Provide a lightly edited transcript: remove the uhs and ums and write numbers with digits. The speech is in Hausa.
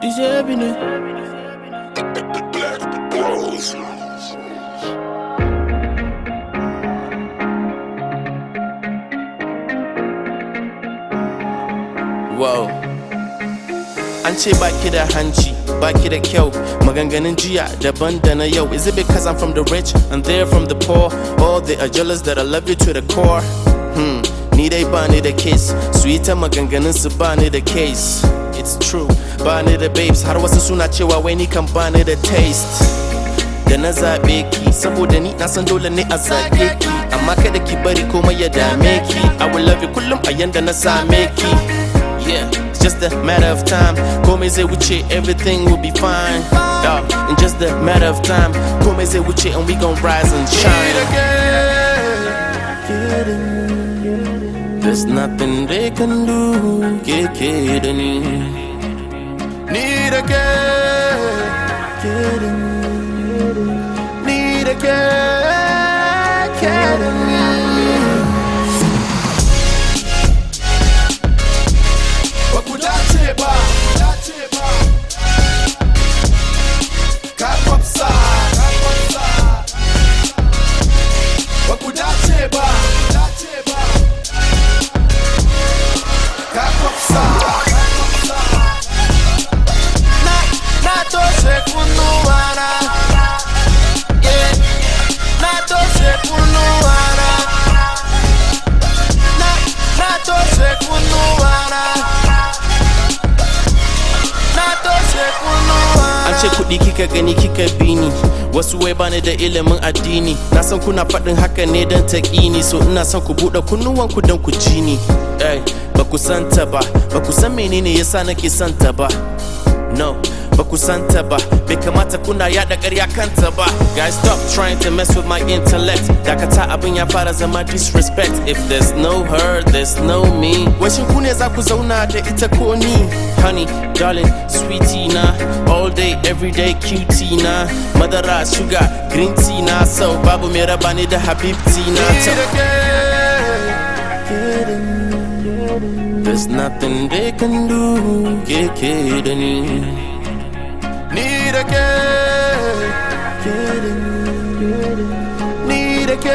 DJ Bine. Wow. An ce baki da hanci, baki da kyau. Maganganun jiya daban da na yau. Is it because I'm from the rich and they're from the poor? Or they are jealous that I love you to the core? Ni dai bani da case. Su yi ta maganganun su bani da case. It's true, bani da babes. Har wasu suna cewa wai ni kan bani da taste. Da na zaɓe ki, saboda ni na san dole ne a zaɓe ki. Amma kada ki bari komai ya dame ki. I will love you kullum a yanda na same ki. Yeah, it's just a matter of time. Komai zai wuce, everything will be fine. In just a matter of time. Komai zai wuce and we gon' rise and shine. There's nothing they can do. Get kidding. Need a kid. Need a kid. Ce kuɗi kika gani kika bini, wasu wai bani da ilimin addini. Na san kuna faɗin haka ne don taƙini, so ina son ku buɗe kunnuwanku don ku ji ni. Ba ku santa ba, ba ku san menene yasa nake santa ba. No, ba ku santa ba, bai kamata kuna yaɗa ƙarya kanta ba. Guys, stop trying to mess with my intellect. Dakata abin ya fara zama disrespect. If there's no her, there's no me. Washin ku ne za ku zauna da ita ko ni? Honey, darling, sweetie na, all day, every day, cutie na. Madara, sugar, green tea na, so babu mai raba ni da habibti na. There's nothing they can do. Get kidding. Need a kid. Need a kid.